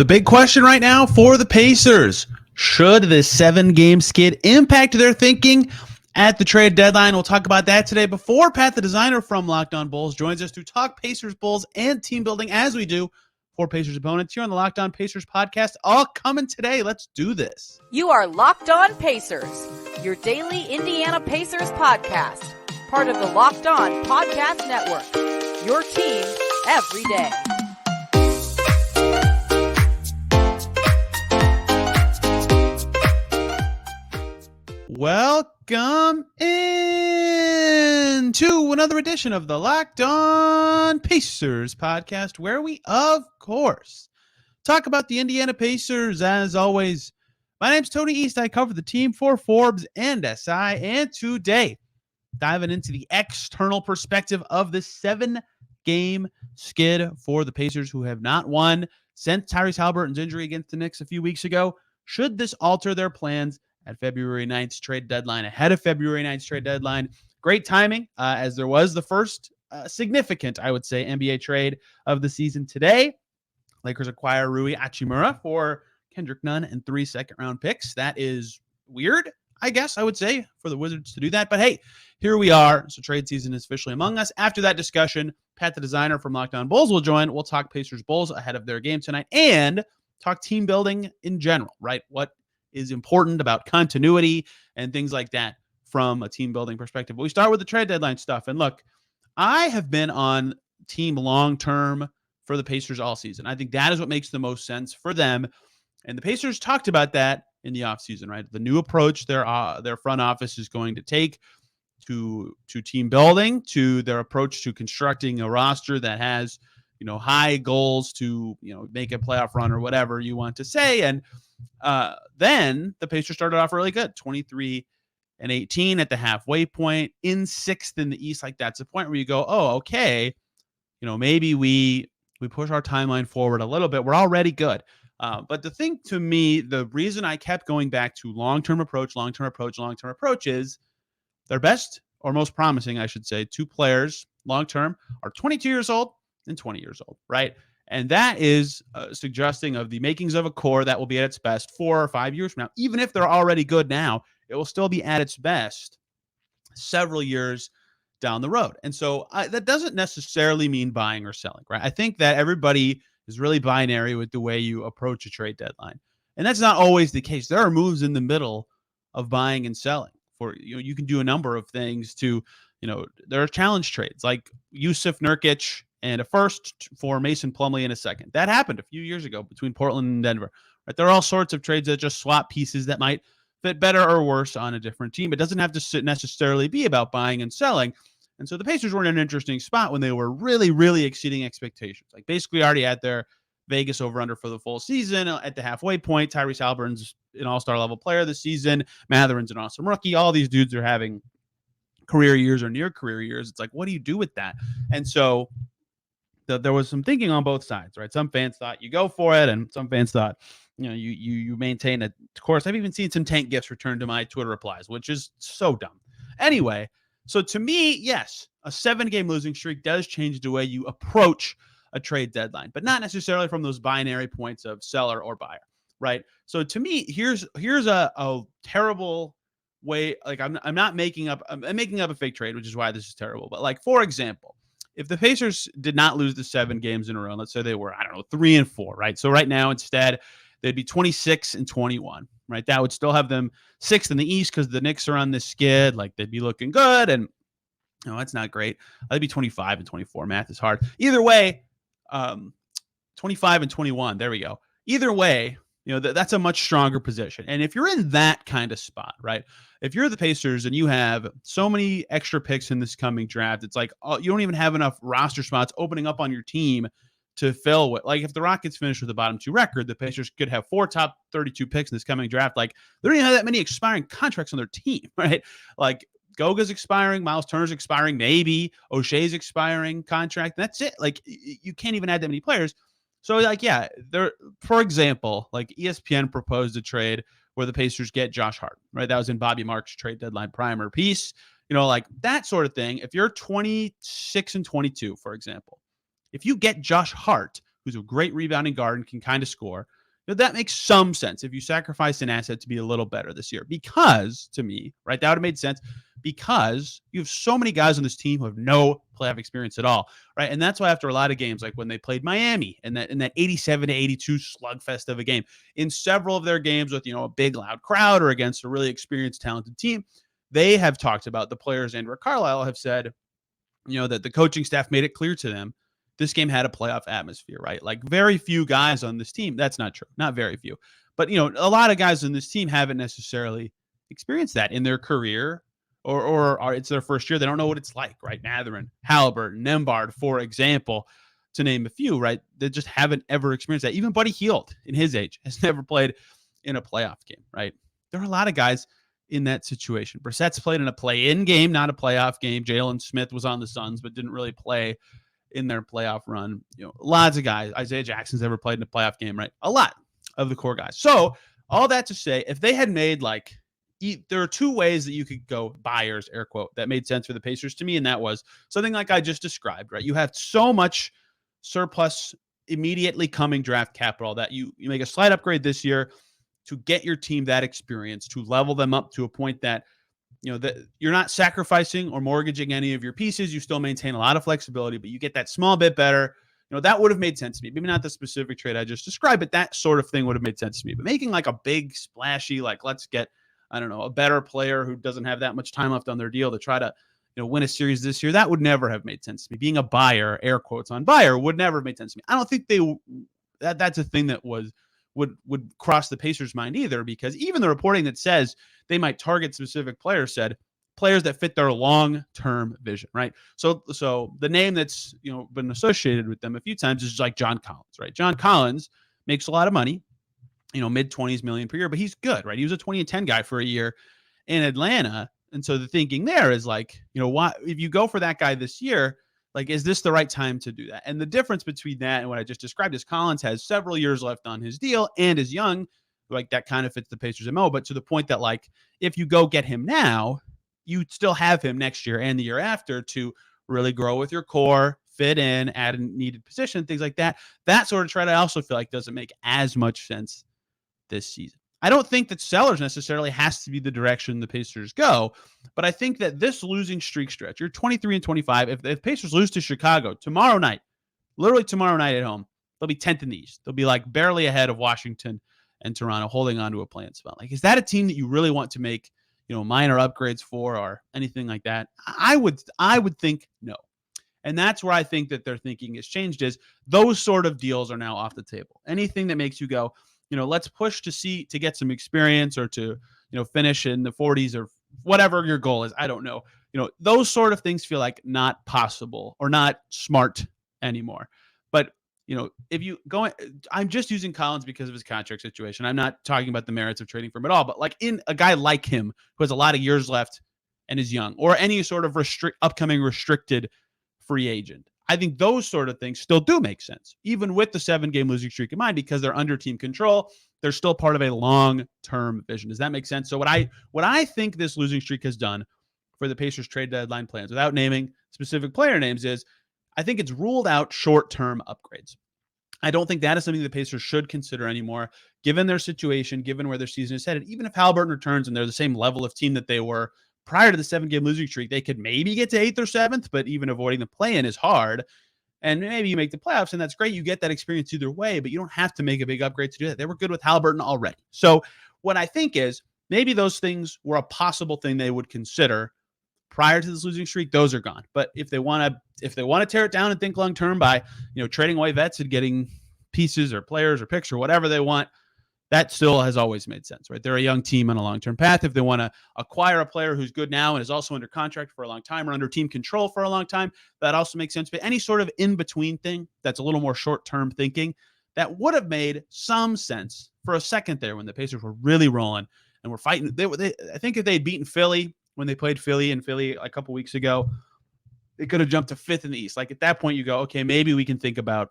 The big question right now for the Pacers, should this 7-game skid impact their thinking at the trade deadline? We'll talk about that today before Pat, the designer from Locked On Bulls, joins us to talk Pacers, Bulls, and team building as we do for Pacers opponents here on the Locked On Pacers podcast. All coming today. Let's do this. You are Locked On Pacers, your daily Indiana Pacers podcast, part of the Locked On Podcast Network, your team every day. Welcome in to another edition of the Locked On Pacers podcast, where we, of course, talk about the Indiana Pacers. As always, my name's Tony East. I cover the team for Forbes and SI, and today, diving into the external perspective of this 7-game skid for the Pacers, who have not won since Tyrese Haliburton's injury against the Knicks a few weeks ago. Should this alter their plans at February 9th's trade deadline, ahead of February 9th's trade deadline? Great timing, as there was the first significant, I would say, NBA trade of the season today. Lakers acquire Rui Hachimura for Kendrick Nunn and 3 second-round picks. That is weird, I guess I would say, for the Wizards to do that. But hey, here we are. So trade season is officially among us. After that discussion, Pat, the designer from Locked On Bulls, will join. We'll talk Pacers Bulls ahead of their game tonight and talk team building in general, right? What is important about continuity and things like that from a team building perspective. But we start with the trade deadline stuff. And look, I have been on team long-term for the Pacers all season. I think that is what makes the most sense for them. And the Pacers talked about that in the offseason, right? The new approach their front office is going to take to team building, to their approach to constructing a roster that has, high goals to, make a playoff run or whatever you want to say. And then the Pacers started off really good, 23-18 at the halfway point, in 6th in the East. Like, that's a point where you go, oh, okay, maybe we push our timeline forward a little bit. We're already good. But the thing to me, the reason I kept going back to long-term approach is their best or most promising, I should say, 2 players long-term are 22 years old and 20 years old, right? And that is suggesting of the makings of a core that will be at its best 4 or 5 years from now. Even if they're already good now, it will still be at its best several years down the road. And so that doesn't necessarily mean buying or selling, right? I think that everybody is really binary with the way you approach a trade deadline. And that's not always the case. There are moves in the middle of buying and selling. For you can do a number of things to, there are challenge trades like Yusuf Nurkic and a first for Mason Plumlee in a second. That happened a few years ago between Portland and Denver. Right? There are all sorts of trades that just swap pieces that might fit better or worse on a different team. It doesn't have to necessarily be about buying and selling. And so the Pacers were in an interesting spot when they were really, really exceeding expectations. Like, basically already at their Vegas over-under for the full season. At the halfway point, Tyrese Haliburton's an all-star level player this season. Matherin's an awesome rookie. All these dudes are having career years or near career years. It's like, what do you do with that? And so there was some thinking on both sides, right? Some fans thought you go for it, and some fans thought, you maintain a course. I've even seen some tank gifts returned to my Twitter replies, which is so dumb. Anyway, so to me, yes, a 7-game losing streak does change the way you approach a trade deadline, but not necessarily from those binary points of seller or buyer, right? So to me, here's a terrible way. Like, I'm making up a fake trade, which is why this is terrible. But, like, for example, if the Pacers did not lose the 7 games in a row, let's say they were, 3-4, right? So right now, instead, they'd be 26-21, right? That would still have them 6th in the East because the Knicks are on this skid. Like, they'd be looking good, and that's not great. They'd be 25-24. Math is hard. Either way, 25-21. There we go. Either way, that's a much stronger position. And if you're in that kind of spot, right? If you're the Pacers and you have so many extra picks in this coming draft, it's like, you don't even have enough roster spots opening up on your team to fill with. Like, if the Rockets finish with a bottom 2 record, the Pacers could have 4 top 32 picks in this coming draft. Like, they don't even have that many expiring contracts on their team, right? Like, Goga's expiring, Miles Turner's expiring, maybe O'Shea's expiring contract. That's it. Like, you can't even add that many players. So, like, yeah, for example, like, ESPN proposed a trade where the Pacers get Josh Hart, right? That was in Bobby Marks' trade deadline primer piece, like that sort of thing. If you're 26-22, for example, if you get Josh Hart, who's a great rebounding guard and can kind of score, that makes some sense if you sacrifice an asset to be a little better this year. Because, to me, right, that would have made sense because you have so many guys on this team who have no playoff experience at all, right? And that's why after a lot of games, like when they played Miami in that 87-82 slugfest of a game, in several of their games with, a big loud crowd or against a really experienced, talented team, they have talked about, the players and Rick Carlisle have said, that the coaching staff made it clear to them this game had a playoff atmosphere, right? Like very few guys on this team. That's not true. Not very few. But, a lot of guys on this team haven't necessarily experienced that in their career or it's their first year. They don't know what it's like, right? Mathurin, Halliburton, Nembhard, for example, to name a few, right? They just haven't ever experienced that. Even Buddy Hield in his age has never played in a playoff game, right? There are a lot of guys in that situation. Brissett's played in a play-in game, not a playoff game. Jalen Smith was on the Suns, but didn't really play in their playoff run. Lots of guys. Isaiah Jackson's never played in a playoff game, right? A lot of the core guys. So all that to say, if they had made there are two ways that you could go buyers, air quote, that made sense for the Pacers to me. And that was something like I just described, right? You have so much surplus immediately coming draft capital that you make a slight upgrade this year to get your team that experience, to level them up to a point that that you're not sacrificing or mortgaging any of your pieces. You still maintain a lot of flexibility, but you get that small bit better. That would have made sense to me. Maybe not the specific trade I just described, but that sort of thing would have made sense to me. But making like a big splashy, let's get, I don't know, a better player who doesn't have that much time left on their deal to try to, win a series this year, that would never have made sense to me. Being a buyer, air quotes on buyer, would never have made sense to me. I don't think that's a thing that would cross the Pacers' mind either, because even the reporting that says they might target specific players said players that fit their long-term vision, right? So the name that's been associated with them a few times is like John Collins, right? John Collins makes a lot of money, mid-20s million per year, but he's good, right? He was a 20-10 guy for a year in Atlanta, and so the thinking there is why if you go for that guy this year, is this the right time to do that? And the difference between that and what I just described is Collins has several years left on his deal and is young. That kind of fits the Pacers' MO, but to the point that if you go get him now, you still have him next year and the year after to really grow with your core, fit in, add a needed position, things like that. That sort of trade I also feel like doesn't make as much sense this season. I don't think that sellers necessarily has to be the direction the Pacers go, but I think that this losing streak stretch, you're 23-25. If the Pacers lose to Chicago tomorrow night, literally tomorrow night at home, they'll be 10th in the East. They'll be barely ahead of Washington and Toronto, holding on to a play-in spot. Is that a team that you really want to make, minor upgrades for or anything like that? I would think no. And that's where I think that their thinking has changed, is those sort of deals are now off the table. Anything that makes you go, let's push to get some experience or to, finish in the 40s or whatever your goal is. I don't know. Those sort of things feel like not possible or not smart anymore. But, if you go, I'm just using Collins because of his contract situation. I'm not talking about the merits of trading for him at all. But in a guy like him who has a lot of years left and is young, or any sort of upcoming restricted free agent, I think those sort of things still do make sense, even with the 7-game losing streak in mind, because they're under team control. They're still part of a long-term vision. Does that make sense? So what I think this losing streak has done for the Pacers trade deadline plans, without naming specific player names, is I think it's ruled out short-term upgrades. I don't think that is something the Pacers should consider anymore, given their situation, given where their season is headed. Even if Halliburton returns and they're the same level of team that they were prior to the 7-game losing streak, they could maybe get to 8th or 7th, but even avoiding the play-in is hard. And maybe you make the playoffs, and that's great. You get that experience either way, but you don't have to make a big upgrade to do that. They were good with Halliburton already. So what I think is maybe those things were a possible thing they would consider prior to this losing streak. Those are gone. But if they want to tear it down and think long term by trading away vets and getting pieces or players or picks or whatever they want, that still has always made sense, right? They're a young team on a long-term path. If they want to acquire a player who's good now and is also under contract for a long time or under team control for a long time, that also makes sense. But any sort of in-between thing that's a little more short-term thinking, that would have made some sense for a second there when the Pacers were really rolling and were fighting. I think if they had beaten Philly when they played Philly a couple weeks ago, they could have jumped to 5th in the East. At that point, you go, okay, maybe we can think about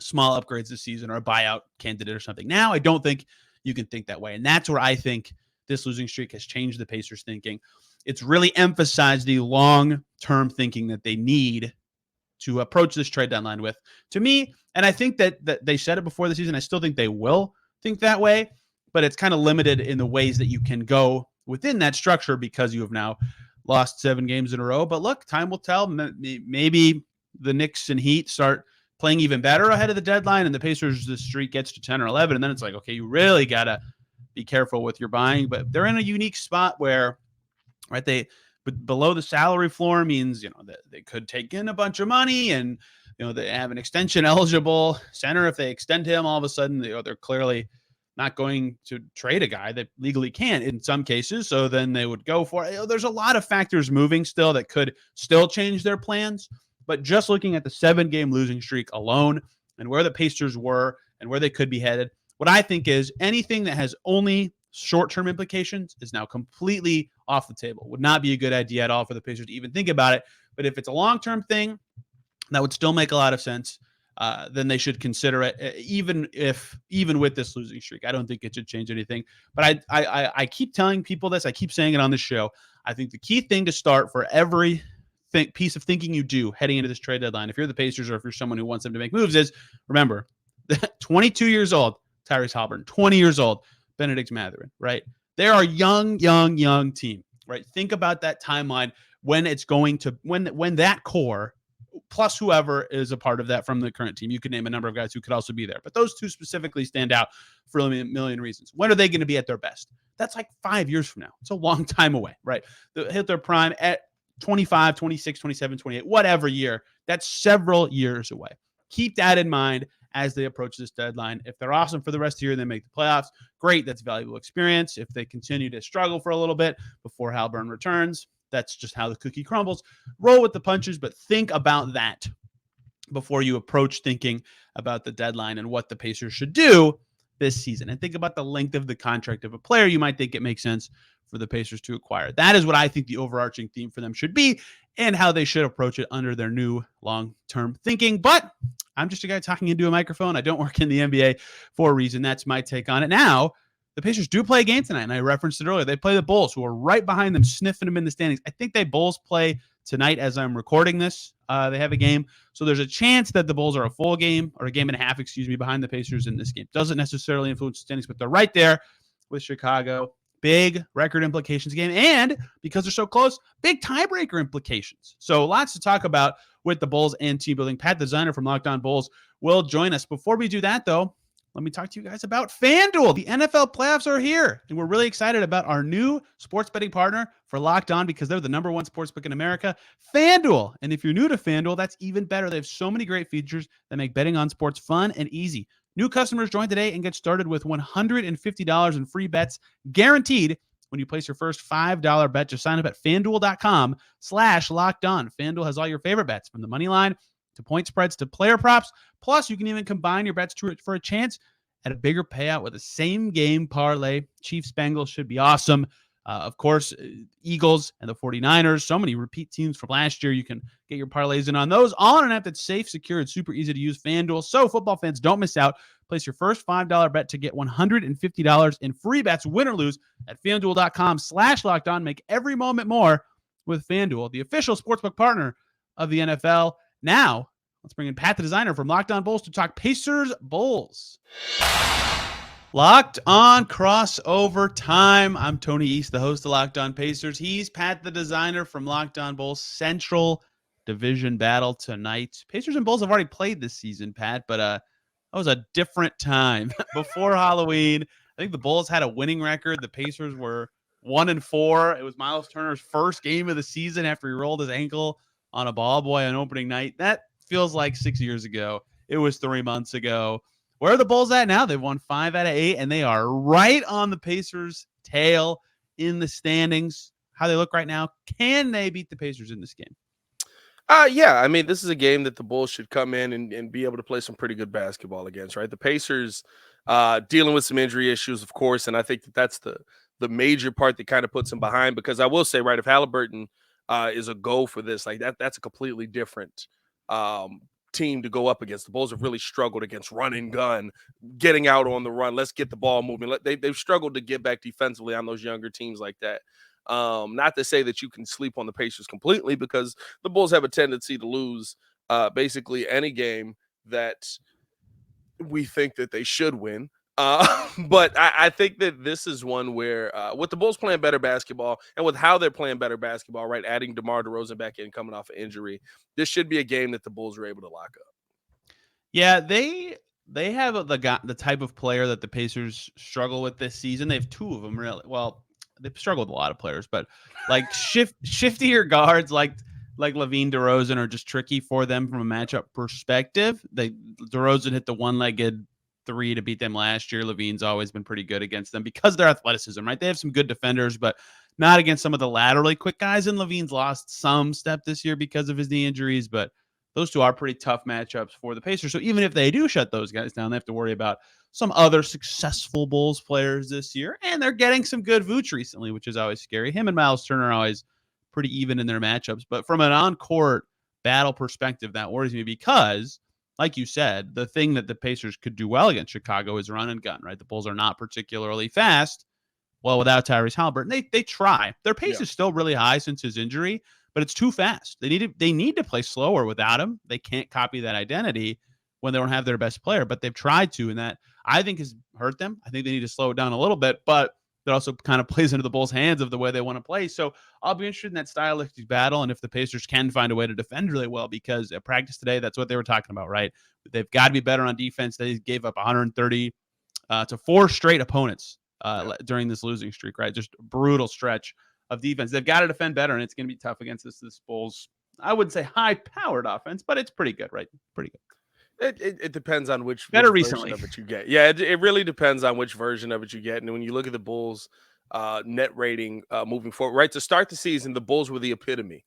small upgrades this season or a buyout candidate or something. Now, I don't think you can think that way. And that's where I think this losing streak has changed the Pacers' thinking. It's really emphasized the long-term thinking that they need to approach this trade deadline with. To me, and I think that they said it before the season, I still think they will think that way, but it's kind of limited in the ways that you can go within that structure because you have now lost 7 games in a row. But look, time will tell. Maybe the Knicks and Heat start playing even better ahead of the deadline, and the Pacers, the streak gets to 10 or 11, and then it's like, okay, you really got to be careful with your buying. But they're in a unique spot where, right, but below the salary floor means, that they could take in a bunch of money, and they have an extension eligible center. If they extend him, all of a sudden they're clearly not going to trade a guy that legally can't in some cases. So then they would go for it. There's a lot of factors moving still that could still change their plans. But just looking at the 7-game losing streak alone and where the Pacers were and where they could be headed, what I think is anything that has only short-term implications is now completely off the table. Would not be a good idea at all for the Pacers to even think about it. But if it's a long-term thing, that would still make a lot of sense. Then they should consider it, even with this losing streak. I don't think it should change anything. But I keep telling people this. I keep saying it on the show. I think the key thing to start for every piece of thinking you do heading into this trade deadline, if you're the Pacers or if you're someone who wants them to make moves, is remember, 22 years old, Tyrese Haliburton, 20 years old, Benedict Mathurin, right? They are a young team, right? Think about that timeline when it's going to when that core plus whoever is a part of that from the current team. You could name a number of guys who could also be there, but those two specifically stand out for a million reasons. When are they going to be at their best? That's like 5 years from now. It's a long time away, right? They'll hit their prime at 25, 26, 27, 28, whatever year. That's several years away. Keep that in mind as they approach this deadline. If they're awesome for the rest of the year and they make the playoffs, great. That's valuable experience. If they continue to struggle for a little bit before Haliburton returns, that's just how the cookie crumbles. Roll with the punches, but think about that before you approach thinking about the deadline and what the Pacers should do this season. And think about the length of the contract of a player you might think it makes sense for the Pacers to acquire. That is what I think the overarching theme for them should be and how they should approach it under their new long-term thinking. But I'm just a guy talking into a microphone. I don't work in the NBA for a reason. That's my take on it. Now, the Pacers do play a game tonight, and I referenced it earlier. They play the Bulls, who are right behind them, sniffing them in the standings. I think they Bulls play tonight as I'm recording this. They have a game. So there's a chance that the Bulls are a full game or a game and a half, behind the Pacers in this game. Doesn't necessarily influence the standings, but they're right there with Chicago. Big record implications game. And because they're so close, big tiebreaker implications. So lots to talk about with the Bulls and team building. Pat, the designer from Locked On Bulls, will join us. Before we do that, though, let me talk to you guys about FanDuel. The NFL playoffs are here, and we're really excited about our new sports betting partner for Locked On because they're the #1 sports book in America, FanDuel. And if you're new to FanDuel, that's even better. They have so many great features that make betting on sports fun and easy. New customers join today and get started with $150 in free bets guaranteed when you place your first $5 bet. Just sign up at FanDuel.com/LockedOn. FanDuel has all your favorite bets from the money line to point spreads to player props. Plus, you can even combine your bets for a chance at a bigger payout with a same-game parlay. Chiefs Bengals should be awesome. Of course, Eagles and the 49ers, so many repeat teams from last year. You can get your parlays in on those, all on an app that's safe, secure, and super easy to use, FanDuel. So football fans, don't miss out. Place your first $5 bet to get $150 in free bets, win or lose, at FanDuel.com/LockedOn. Make every moment more with FanDuel, the official sportsbook partner of the NFL. Now, let's bring in Pat, the designer from Locked On Bulls, to talk Pacers Bulls. Locked On crossover time. I'm Tony East, the host of Locked On Pacers. He's Pat, the designer from Locked On Bulls. Central Division battle tonight. Pacers and Bulls have already played this season, Pat, but that was a different time. Before Halloween, I think the Bulls had a winning record. The Pacers were 1-4. It was Miles Turner's first game of the season after he rolled his ankle on a ball boy on opening night. That feels like 6 years ago. It was 3 months ago. Where are the Bulls at now? They've won 5 out of 8, and they are right on the Pacers' tail in the standings. How they look right now? Can they beat the Pacers in this game? Yeah, I mean, this is a game that the Bulls should come in and be able to play some pretty good basketball against, right? The Pacers dealing with some injury issues, of course, and I think that's the major part that kind of puts them behind, because I will say, right, if Haliburton is a go for this, like that's a completely different team to go up against. The Bulls have really struggled against run and gun, getting out on the run. Let's get the ball moving. They've struggled to get back defensively on those younger teams like that. Not to say that you can sleep on the Pacers completely, because the Bulls have a tendency to lose basically any game that we think that they should win. But I think that this is one where with the Bulls playing better basketball and with how they're playing better basketball, right, adding DeMar DeRozan back in coming off an injury, this should be a game that the Bulls are able to lock up. Yeah, they have the type of player that the Pacers struggle with this season. They have two of them really. Well, they've struggled with a lot of players, but like shiftier guards like Levine, DeRozan are just tricky for them from a matchup perspective. DeRozan hit the one-legged three to beat them last year. Levine's always been pretty good against them because of their athleticism, right? They have some good defenders, but not against some of the laterally quick guys. And Levine's lost some step this year because of his knee injuries, but those two are pretty tough matchups for the Pacers. So even if they do shut those guys down, they have to worry about some other successful Bulls players this year. And they're getting some good Vooch recently, which is always scary. Him and Miles Turner are always pretty even in their matchups. But from an on-court battle perspective, that worries me because, like you said, the thing that the Pacers could do well against Chicago is run and gun, right? The Bulls are not particularly fast. Well, without Tyrese Halliburton, they try. Their pace is still really high since his injury, but it's too fast. They need to play slower without him. They can't copy that identity when they don't have their best player, but they've tried to, and that I think has hurt them. I think they need to slow it down a little bit, but that also kind of plays into the Bulls' hands of the way they want to play. So I'll be interested in that stylistic battle and if the Pacers can find a way to defend really well, because at practice today, that's what they were talking about, right? They've got to be better on defense. They gave up 130 to 4 straight opponents during this losing streak, right? Just a brutal stretch of defense. They've got to defend better, and it's going to be tough against this Bulls. I wouldn't say high-powered offense, but it's pretty good, right? Pretty good. It depends on which recently version of it you get. Yeah, it really depends on which version of it you get. And when you look at the Bulls' net rating moving forward, right, to start the season, the Bulls were the epitome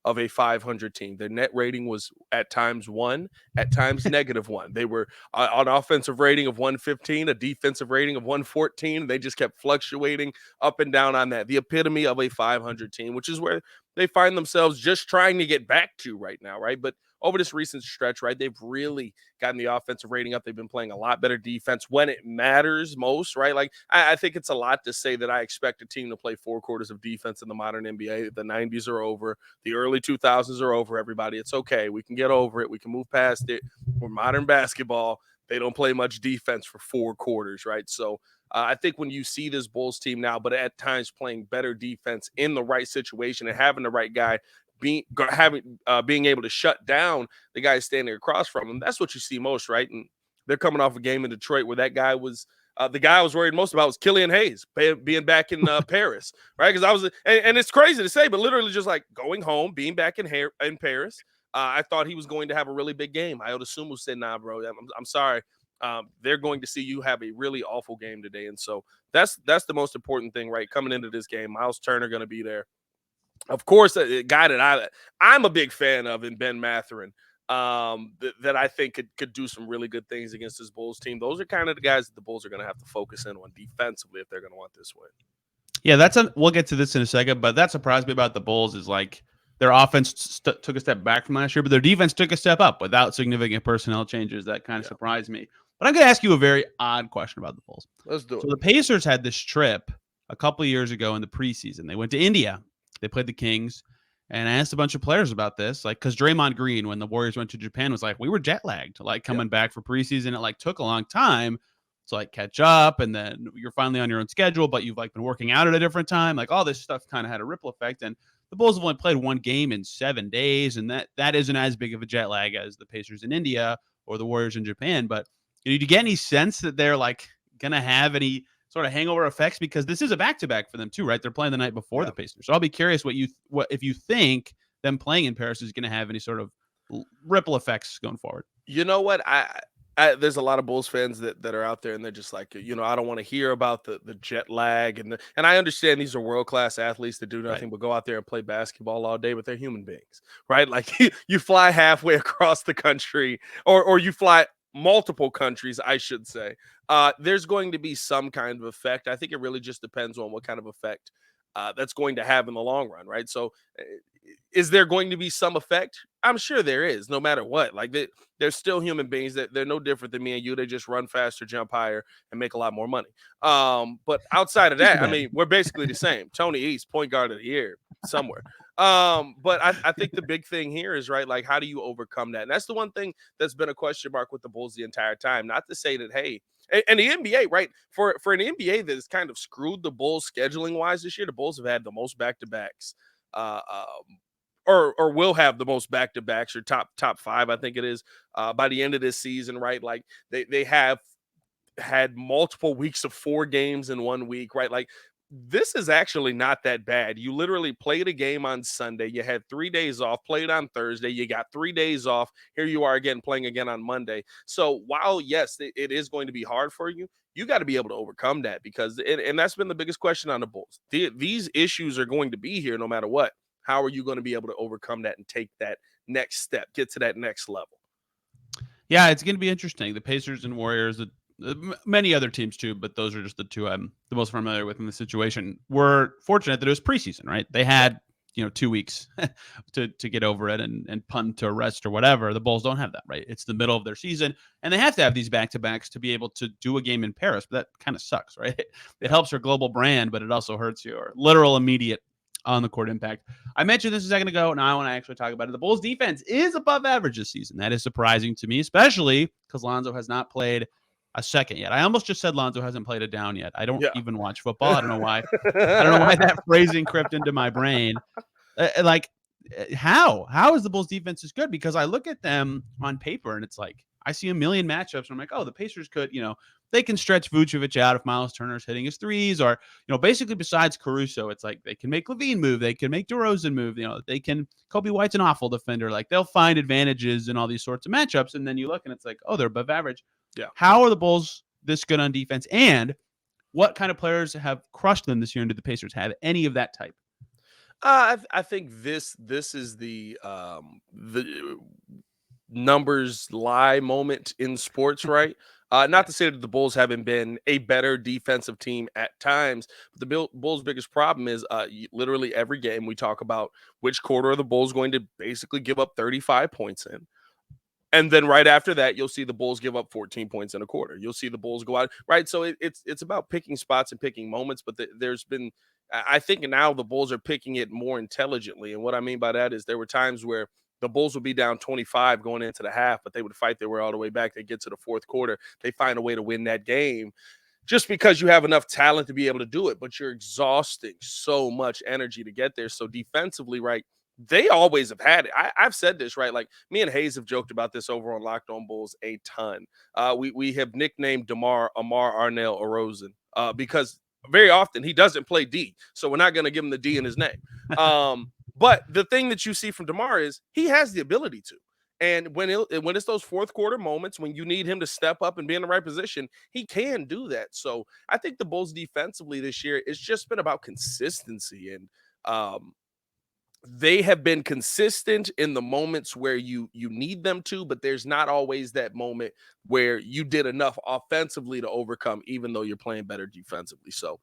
of a 500 team. Their net rating was at times 1, at times -1. They were on offensive rating of 115, a defensive rating of 114. They just kept fluctuating up and down on that. The epitome of a 500 team, which is where they find themselves just trying to get back to right now, right? But over this recent stretch, right, they've really gotten the offensive rating up. They've been playing a lot better defense when it matters most, right? Like, I think it's a lot to say that I expect a team to play 4 quarters of defense in the modern NBA. The 90s are over. The early 2000s are over, everybody. It's okay. We can get over it. We can move past it. We're modern basketball. They don't play much defense for 4 quarters, right? So I think when you see this Bulls team now, but at times playing better defense in the right situation and having the right guy being able to shut down the guy standing across from him, that's what you see most, right? And they're coming off a game in Detroit where that guy was the guy I was worried most about was Killian Hayes being back in Paris, right? Because I was, and it's crazy to say, but literally just like going home, being back in Paris. I thought he was going to have a really big game. Ayo Dosunmu said, "Nah, bro, I'm sorry. They're going to see you have a really awful game today." And so that's the most important thing, right? Coming into this game, Miles Turner going to be there. Of course, a guy that I'm a big fan of in Ben Mathurin, that I think could do some really good things against this Bulls team. Those are kind of the guys that the Bulls are going to have to focus in on defensively if they're going to want this win. Yeah, we'll get to this in a second, but that surprised me about the Bulls is like their offense took a step back from last year, but their defense took a step up without significant personnel changes. That kind of surprised me. But I'm going to ask you a very odd question about the Bulls. Let's do it. So the Pacers had this trip a couple of years ago in the preseason. They went to India. They played the Kings, and I asked a bunch of players about this, like, because Draymond Green, when the Warriors went to Japan, was like, we were jet lagged, like coming back for preseason. It like took a long time to like catch up, and then you're finally on your own schedule, but you've like been working out at a different time. Like all this stuff kind of had a ripple effect, and the Bulls have only played 1 game in 7 days, and that isn't as big of a jet lag as the Pacers in India or the Warriors in Japan. But do you get any sense that they're like gonna have any sort of hangover effects, because this is a back-to-back for them too, right? They're playing the night before the Pacers. So I'll be curious what if you think them playing in Paris is going to have any sort of ripple effects going forward. You know what? There's a lot of Bulls fans that are out there, and they're just like, I don't want to hear about the jet lag, and I understand these are world-class athletes that do nothing but go out there and play basketball all day, but they're human beings, right? Like you fly halfway across the country, or you fly multiple countries, I should say. There's going to be some kind of effect. I think it really just depends on what kind of effect that's going to have in the long run, right? So is there going to be some effect? I'm sure there is, no matter what. Like they're still human beings. They're no different than me and you. They just run faster, jump higher, and make a lot more money. But outside of that, I mean, we're basically the same. Tony East, point guard of the year somewhere. But I think the big thing here is, right, like, how do you overcome that? And that's the one thing that's been a question mark with the Bulls the entire time. Not to say that, hey, and the NBA, right, for an NBA that has kind of screwed the Bulls scheduling wise this year, the Bulls have had the most back-to-backs, or will have the most back-to-backs, or top five, I think it is, by the end of this season, right? Like, they have had multiple weeks of 4 games in 1 week, right? Like, this is actually not that bad. You literally played a game on Sunday. You had 3 days off, played on Thursday. You got 3 days off. Here you are again, playing again on Monday. So while, yes, it is going to be hard for you, you got to be able to overcome that, because, and that's been the biggest question on the Bulls. These issues are going to be here no matter what. How are you going to be able to overcome that and take that next step, get to that next level? Yeah, it's going to be interesting. The Pacers and Warriors, many other teams too, but those are just the two I'm the most familiar with in the situation. We're fortunate that it was preseason, right? They had 2 weeks to get over it and punt to rest or whatever. The Bulls don't have that, right? It's the middle of their season, and they have to have these back-to-backs to be able to do a game in Paris. But that kind of sucks, right? It helps your global brand, but it also hurts your literal immediate on the court impact. I mentioned this a second ago. Now I want to actually talk about it. The Bulls defense is above average this season. That is surprising to me, especially because Lonzo has not played a second yet. I almost just said Lonzo hasn't played a down yet. I don't even watch football. I don't know why. I don't know why that phrasing crept into my brain. How is the Bulls defense is good? Because I look at them on paper and it's like I see a million matchups and I'm like, oh, the Pacers could, they can stretch Vucevic out if Miles Turner's hitting his threes, or basically besides Caruso, it's like they can make Levine move, they can make DeRozan move, they can. Kobe White's an awful defender. Like they'll find advantages in all these sorts of matchups, and then you look and it's like, oh, they're above average. Yeah. How are the Bulls this good on defense, and what kind of players have crushed them this year? And did the Pacers have any of that type? I think this is the numbers lie moment in sports, right? Not to say that the Bulls haven't been a better defensive team at times, but the Bulls' biggest problem is literally every game we talk about which quarter are the Bulls going to basically give up 35 points in. And then right after that, you'll see the Bulls give up 14 points in a quarter. You'll see the Bulls go out, right? So it's about picking spots and picking moments, but there's been, I think now the Bulls are picking it more intelligently. And what I mean by that is there were times where the Bulls would be down 25 going into the half, but they would fight their way all the way back. They get to the fourth quarter. They find a way to win that game just because you have enough talent to be able to do it, but you're exhausting so much energy to get there. So defensively, right, they always have had it. I've said this, right? Like me and Hayes have joked about this over on Locked On Bulls a ton. We have nicknamed Amar Arnell Erosen because very often he doesn't play D. So we're not going to give him the D in his name. But the thing that you see from DeMar is he has the ability to. And when it's those fourth quarter moments when you need him to step up and be in the right position, he can do that. So I think the Bulls defensively this year, it's just been about consistency. And they have been consistent in the moments where you need them to, but there's not always that moment where you did enough offensively to overcome, even though you're playing better defensively. So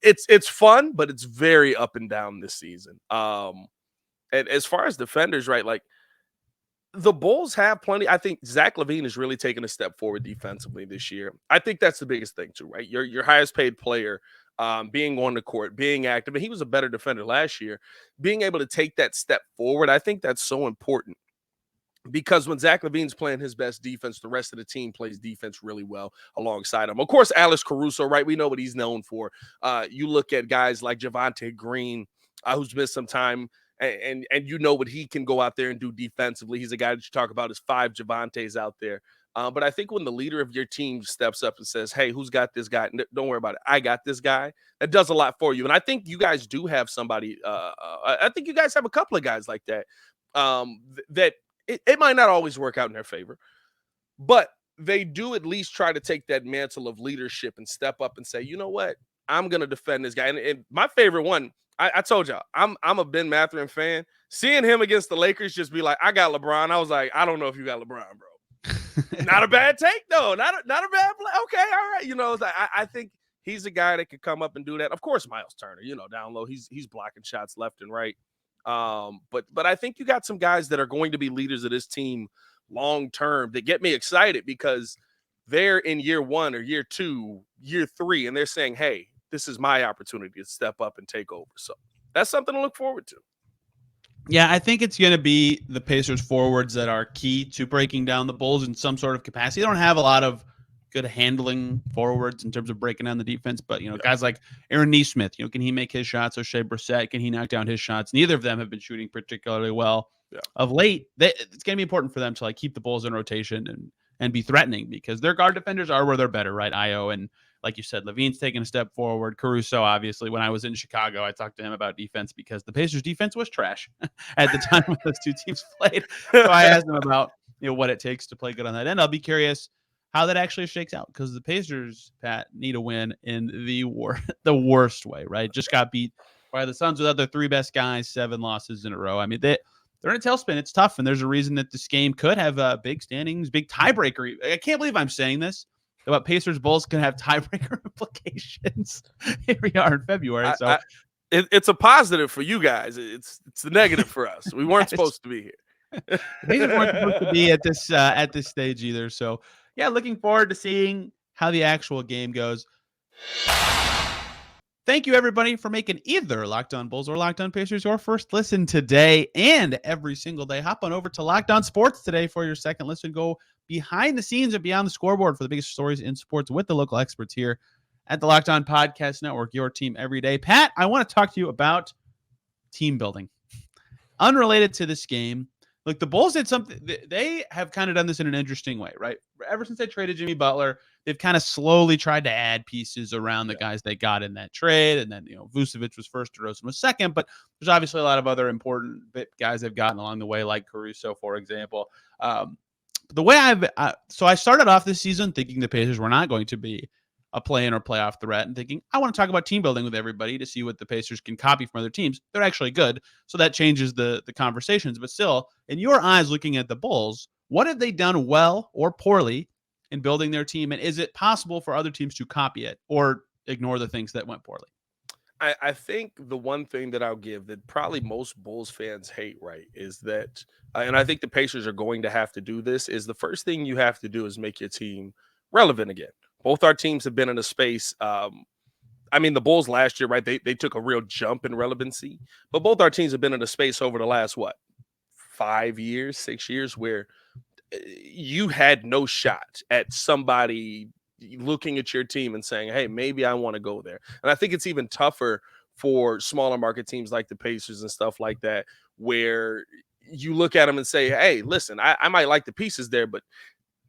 it's fun, but it's very up and down this season. And as far as defenders, right, like the Bulls have plenty. I think Zach LaVine has really taken a step forward defensively this year. I think that's the biggest thing too, right? Your highest paid player, being on the court, being active, and he was a better defender last year. Being able to take that step forward, I think that's so important. Because when Zach LaVine's playing his best defense, the rest of the team plays defense really well alongside him. Of course, Alex Caruso, right? We know what he's known for. You look at guys like Javonte Green, who's missed some time, and you know what he can go out there and do defensively. He's a guy that you talk about as 5 Javontes out there. But I think when the leader of your team steps up and says, hey, who's got this guy? Don't worry about it. I got this guy. That does a lot for you. And I think you guys do have somebody. I think you guys have a couple of guys like that. That it might not always work out in their favor, but they do at least try to take that mantle of leadership and step up and say, you know what? I'm going to defend this guy. And my favorite one, I told y'all, I'm a Ben Mathurin fan. Seeing him against the Lakers just be like, I got LeBron. I was like, I don't know if you got LeBron, bro. Not a bad take, though. Not a bad play. Okay, all right. I think he's a guy that could come up and do that. Of course, Miles Turner, down low, he's blocking shots left and right. But I think you got some guys that are going to be leaders of this team long term that get me excited because they're in year 1 or year 2, year 3, and they're saying, hey, this is my opportunity to step up and take over. So that's something to look forward to. Yeah, I think it's going to be the Pacers forwards that are key to breaking down the Bulls in some sort of capacity. They don't have a lot of good handling forwards in terms of breaking down the defense, but guys like Aaron Nesmith, can he make his shots? O'Shea Brissett, can he knock down his shots? Neither of them have been shooting particularly well of late. It's going to be important for them to keep the Bulls in rotation and be threatening because their guard defenders are where they're better, right? Io and like you said, Levine's taking a step forward. Caruso, obviously, when I was in Chicago, I talked to him about defense because the Pacers' defense was trash at the time when those two teams played. So I asked him about what it takes to play good on that end. I'll be curious how that actually shakes out because the Pacers, Pat, need a win in the worst way, right? Just got beat by the Suns without their three best guys, 7 losses in a row. I mean, they're in a tailspin. It's tough, and there's a reason that this game could have big standings, big tiebreaker. I can't believe I'm saying this. About Pacers Bulls can have tiebreaker implications. Here we are in February. So it's a positive for you guys. It's the negative for us. We weren't supposed to be here. Pacers weren't supposed to be at this stage either. So yeah, looking forward to seeing how the actual game goes. Thank you, everybody, for making either Locked On Bulls or Locked On Pacers your first listen today and every single day. Hop on over to Locked On Sports today for your second listen. Go behind the scenes and beyond the scoreboard for the biggest stories in sports with the local experts here at the Locked On Podcast Network, your team every day. Pat, I want to talk to you about team building. Unrelated to this game, look, the Bulls did something. They have kind of done this in an interesting way, right? Ever since they traded Jimmy Butler, they've kind of slowly tried to add pieces around the guys they got in that trade. And then, Vucevic was first, DeRozan was second. But there's obviously a lot of other important guys they've gotten along the way, like Caruso, for example. The way so I started off this season thinking the Pacers were not going to be a play-in or playoff threat and thinking, I want to talk about team building with everybody to see what the Pacers can copy from other teams. They're actually good. So that changes the conversations. But still, in your eyes, looking at the Bulls, what have they done well or poorly in building their team? And is it possible for other teams to copy it or ignore the things that went poorly? I think the one thing that I'll give that probably most Bulls fans hate, right, is that, and I think the Pacers are going to have to do this, is the first thing you have to do is make your team relevant again. Both our teams have been in a space. The Bulls last year, right, they took a real jump in relevancy, but both our teams have been in a space over the last, 5 years, 6 years, where you had no shot at somebody looking at your team and saying, hey, maybe I want to go there. And I think it's even tougher for smaller market teams like the Pacers and stuff like that, where you look at them and say, hey, listen, I might like the pieces there, but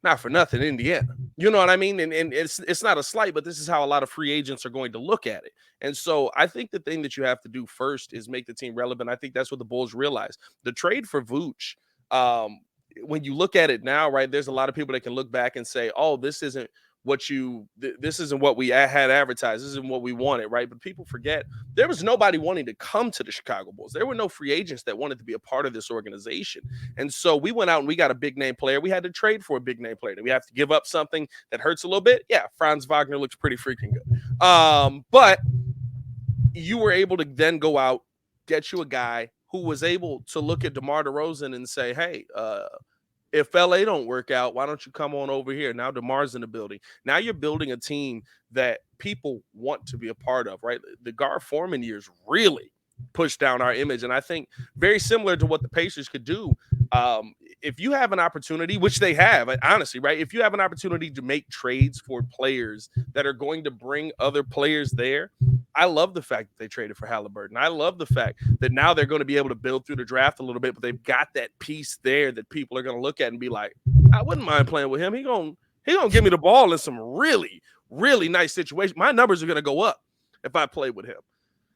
not for nothing, Indiana. You know what I mean? And it's not a slight, but this is how a lot of free agents are going to look at it. And so I think the thing that you have to do first is make the team relevant. I think that's what the Bulls realize. The trade for Vooch, when you look at it now, right, there's a lot of people that can look back and say, oh, this isn't what we had advertised. This isn't what we wanted, right? But people forget there was nobody wanting to come to the Chicago Bulls. There were no free agents that wanted to be a part of this organization. And so we went out and we got a big name player. We had to trade for a big name player. Did we have to give up something that hurts a little bit? Yeah, Franz Wagner looks pretty freaking good. But you were able to then go out, get you a guy who was able to look at DeMar DeRozan and say, hey, if LA don't work out, why don't you come on over here? Now DeMar's in the building. Now you're building a team that people want to be a part of, right? The Gar Forman years really pushed down our image. And I think very similar to what the Pacers could do, if you have an opportunity, which they have, honestly, right? If you have an opportunity to make trades for players that are going to bring other players there, I love the fact that they traded for Halliburton. I love the fact that now they're going to be able to build through the draft a little bit, but they've got that piece there that people are going to look at and be like, I wouldn't mind playing with him. He gonna give me the ball in some really, really nice situations. My numbers are going to go up if I play with him.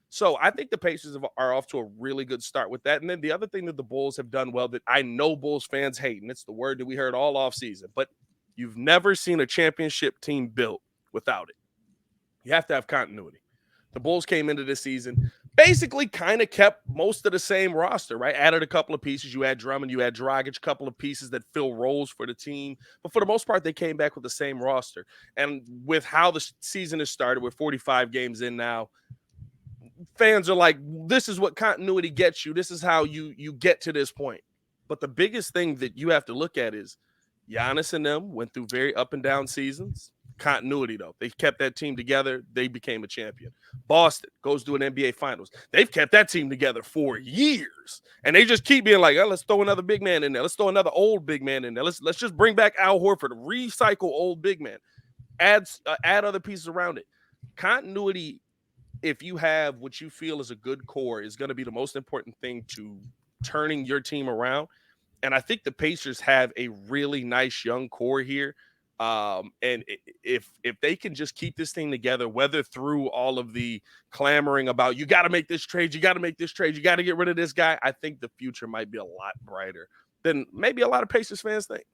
So I think the Pacers are off to a really good start with that. And then the other thing that the Bulls have done well that I know Bulls fans hate, and it's the word that we heard all offseason, but you've never seen a championship team built without it. You have to have continuity. The Bulls came into this season, basically kind of kept most of the same roster, right? Added a couple of pieces. You had Drummond, you had Dragic, a couple of pieces that fill roles for the team. But for the most part, they came back with the same roster. And with how the season has started, we're 45 games in now, fans are like, this is what continuity gets you. This is how you get to this point. But the biggest thing that you have to look at is Giannis and them went through very up and down seasons. Continuity, though. They kept that team together. They became a champion. Boston goes to an NBA Finals. They've kept that team together for years. And they just keep being like, oh, let's throw another big man in there. Let's throw another old big man in there. Let's just bring back Al Horford, recycle old big man. Add other pieces around it. Continuity, if you have what you feel is a good core, is going to be the most important thing to turning your team around. And I think the Pacers have a really nice young core here. And if they can just keep this thing together, whether through all of the clamoring about you got to make this trade, you got to make this trade, you got to get rid of this guy, I think the future might be a lot brighter than maybe a lot of Pacers fans think.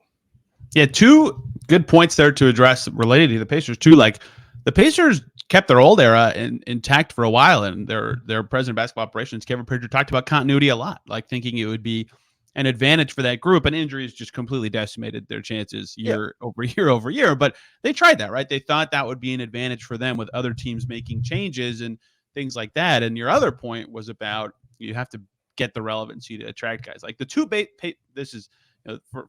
Yeah, two good points there to address related to the Pacers too. Like the Pacers kept their old era intact for a while, and their president of basketball operations, Kevin Pritchard, talked about continuity a lot, like thinking it would be an advantage for that group, and injuries just completely decimated their chances year over year. But they tried that, right? They thought that would be an advantage for them with other teams making changes and things like that. And your other point was about you have to get the relevancy to attract guys. Like the two this is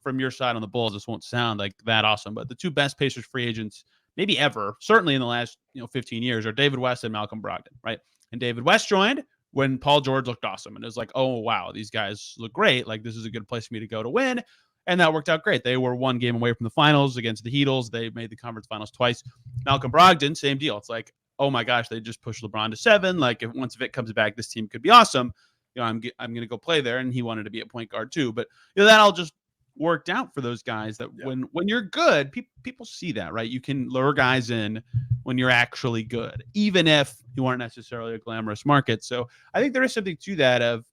from your side on the Bulls. This won't sound like that awesome, but the two best Pacers free agents maybe ever, certainly in the last 15 years, are David West and Malcolm Brogdon, right? And David West joined when Paul George looked awesome. And it was like, oh, wow, these guys look great. Like, this is a good place for me to go to win. And that worked out great. They were one game away from the finals against the Heatles. They made the conference finals twice. Malcolm Brogdon, same deal. It's like, oh my gosh, they just pushed LeBron to 7. Like, once Vic comes back, this team could be awesome. I'm going to go play there. And he wanted to be a point guard too. But that all just worked out for those guys that when you're good, people see that, right? You can lure guys in when you're actually good, even if you aren't necessarily a glamorous market. So I think there is something to that of,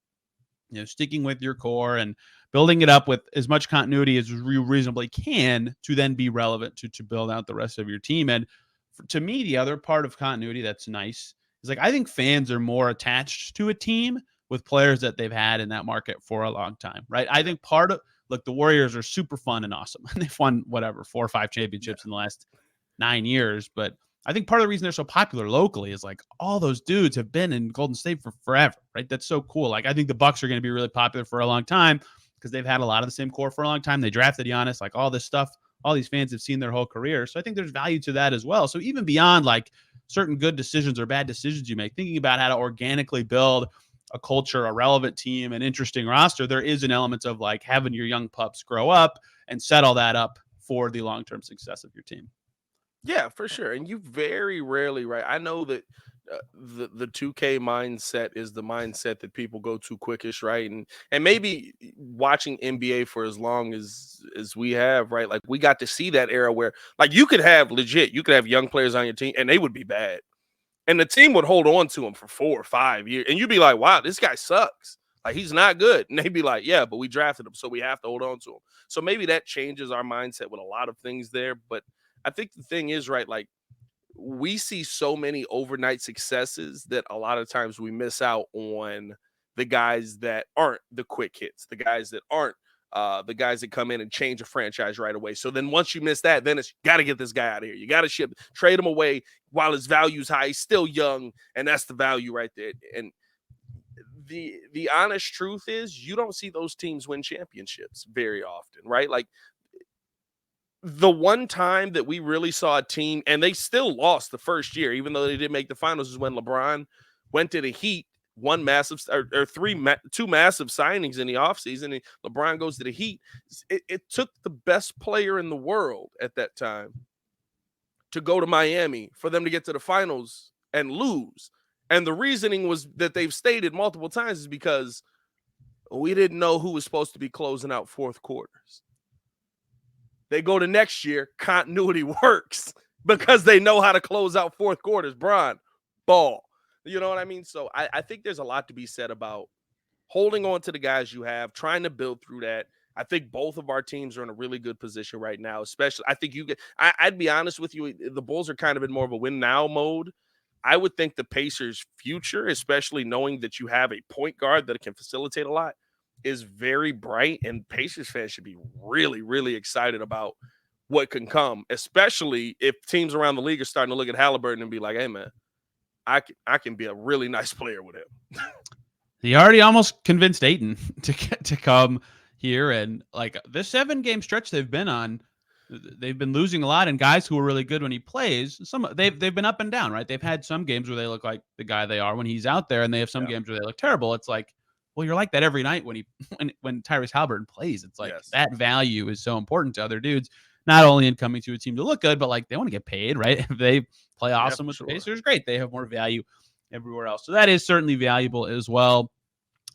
sticking with your core and building it up with as much continuity as you reasonably can to then be relevant to build out the rest of your team. And to me, the other part of continuity that's nice is like, I think fans are more attached to a team with players that they've had in that market for a long time, right? I think look, the Warriors are super fun and awesome. They've won 4 or 5 championships in the last 9 years. But I think part of the reason they're so popular locally is like all those dudes have been in Golden State for forever, right? That's so cool. Like I think the Bucks are going to be really popular for a long time because they've had a lot of the same core for a long time. They drafted Giannis, like all this stuff. All these fans have seen their whole career. So I think there's value to that as well. So even beyond like certain good decisions or bad decisions you make, thinking about how to organically build a culture, a relevant team, an interesting roster, there is an element of like having your young pups grow up and set all that up for the long-term success of your team. Yeah, for sure. And you very rarely, right? I know that the 2K mindset is the mindset that people go to quickish, right? And maybe watching NBA for as long as we have, right? Like we got to see that era where like you could have young players on your team and they would be bad. And the team would hold on to him for 4 or 5 years. And you'd be like, wow, this guy sucks. Like, he's not good. And they'd be like, yeah, but we drafted him, so we have to hold on to him. So maybe that changes our mindset with a lot of things there. But I think the thing is, right, like, we see so many overnight successes that a lot of times we miss out on the guys that aren't the quick hits, the guys that aren't the guys that come in and change a franchise right away. So then once you miss that, then it's got to get this guy out of here. You got to trade him away while his value's high. He's still young, and that's the value right there. And the honest truth is you don't see those teams win championships very often, right? Like the one time that we really saw a team, and they still lost the first year, even though they didn't make the finals, is when LeBron went to the Heat. Two massive signings in the offseason, and LeBron goes to the Heat. It took the best player in the world at that time to go to Miami for them to get to the finals and lose. And the reasoning was that they've stated multiple times is because we didn't know who was supposed to be closing out fourth quarters. They go to next year, continuity works because they know how to close out fourth quarters. Bron, ball. You know what I mean? So I think there's a lot to be said about holding on to the guys you have, trying to build through that. I think both of our teams are in a really good position right now, especially I think I'd be honest with you, the Bulls are kind of in more of a win now mode. I would think the Pacers' future, especially knowing that you have a point guard that can facilitate a lot, is very bright, and Pacers fans should be really, really excited about what can come, especially if teams around the league are starting to look at Halliburton and be like, hey, man, I can be a really nice player with him. He already almost convinced Ayton to come here, and like this 7-game stretch they've been on, they've been losing a lot, and guys who are really good when he plays, they've been up and down, right? They've had some games where they look like the guy they are when he's out there, and they have some games where they look terrible. It's like, well, you're like that every night when Tyrese Haliburton plays. It's like that value is so important to other dudes, not only in coming to a team to look good, but like they want to get paid, right? If they play awesome with the Pacers, great. They have more value everywhere else. So that is certainly valuable as well.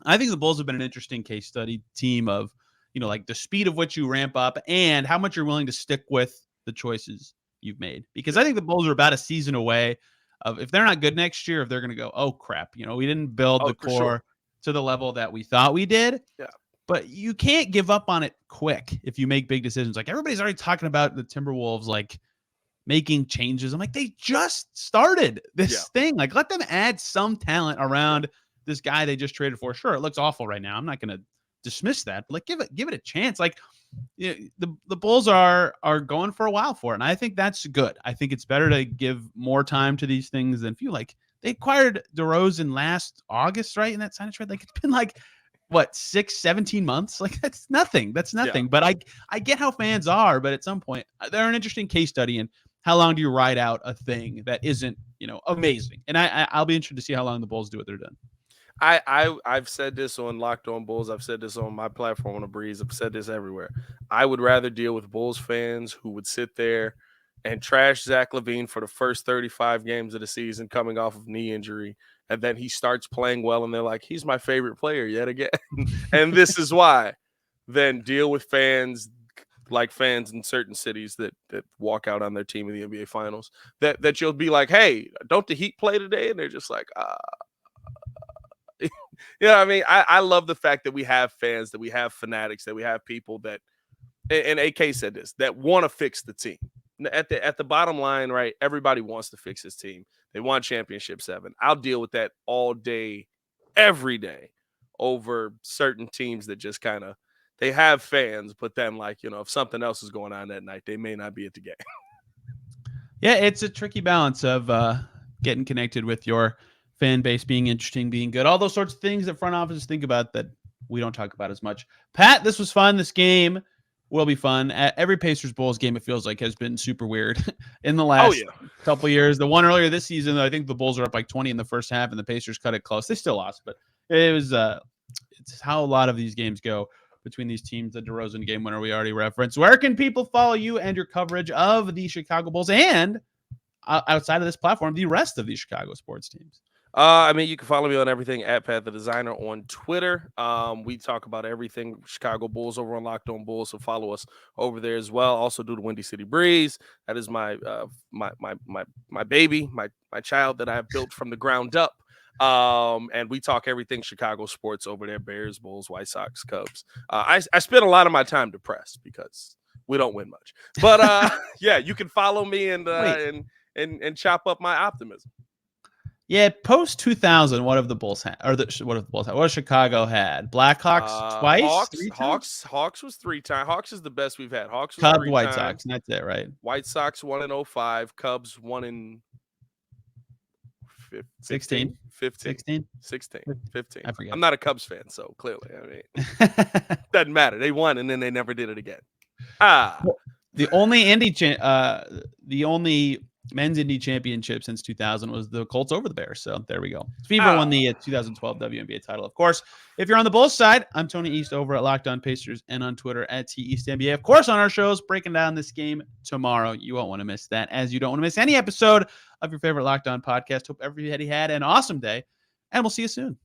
I think the Bulls have been an interesting case study team of, like the speed of which you ramp up and how much you're willing to stick with the choices you've made. Because I think the Bulls are about a season away of, if they're not good next year, if they're going to go, oh crap, we didn't build the core to the level that we thought we did. Yeah. But you can't give up on it quick if you make big decisions. Like everybody's already talking about the Timberwolves, like making changes. I'm like, they just started this thing. Like let them add some talent around this guy they just traded for. Sure, it looks awful right now. I'm not going to dismiss that, but like give it a chance. Like the Bulls are going for a while for it, and I think that's good. I think it's better to give more time to these things than few. Like they acquired DeRozan last August, right? In that sign and trade, like it's been like what 17 months. Like that's nothing. But I get how fans are, but at some point they're an interesting case study. And how long do you ride out a thing that isn't amazing? And I'll be interested to see how long the Bulls do what they're doing. I've said this on Locked On Bulls. I've said this on my platform on the Breeze. I've said this everywhere. I would rather deal with Bulls fans who would sit there and trash Zach LaVine for the first 35 games of the season coming off of knee injury, and then he starts playing well, and they're like, he's my favorite player yet again. And this is why. Then deal with fans like fans in certain cities that walk out on their team in the NBA Finals. That you'll be like, hey, don't the Heat play today? And they're just like, I mean, I love the fact that we have fans, that we have fanatics, that we have people that, and AK said this, that want to fix the team. At the bottom line, right? Everybody wants to fix his team. They want championship 7. I'll deal with that all day, every day, over certain teams that just kind of, they have fans, but then like, if something else is going on that night, they may not be at the game. Yeah, it's a tricky balance of getting connected with your fan base, being interesting, being good, all those sorts of things that front offices think about that we don't talk about as much. Pat, this was fun. This game will be fun. Every Pacers Bulls game, it feels like, has been super weird in the last couple of years. The one earlier this season, I think the Bulls are up like 20 in the first half, and the Pacers cut it close. They still lost, but it was it's how a lot of these games go between these teams. The DeRozan game winner we already referenced. Where can people follow you and your coverage of the Chicago Bulls and outside of this platform, the rest of the Chicago sports teams? I mean, you can follow me on everything at Pat the Designer on Twitter. We talk about everything Chicago Bulls over on Locked On Bulls, so follow us over there as well. Also do the Windy City Breeze. That is my baby, my child that I have built from the ground up. And we talk everything Chicago sports over there: Bears, Bulls, White Sox, Cubs. I spend a lot of my time depressed because we don't win much. But yeah, you can follow me and chop up my optimism. Yeah, post 2000, what have the Bulls had? What Chicago had? Blackhawks twice? Hawks was 3 times. Hawks is the best we've had. Hawks was Cubs, 3 White times. Sox, and that's it, right? White Sox won in 05. Cubs won in 16. 15. I forget. I'm not a Cubs fan, so clearly, I mean, doesn't matter. They won, and then they never did it again. The only men's Indy championship since 2000 was the Colts over the Bears. So there we go. Fever won the 2012 WNBA title. Of course, if you're on the Bulls side, I'm Tony East over at Locked On Pacers and on Twitter at TEastNBA. Of course, on our shows, breaking down this game tomorrow. You won't want to miss that, as you don't want to miss any episode of your favorite Locked On podcast. Hope everybody had an awesome day, and we'll see you soon.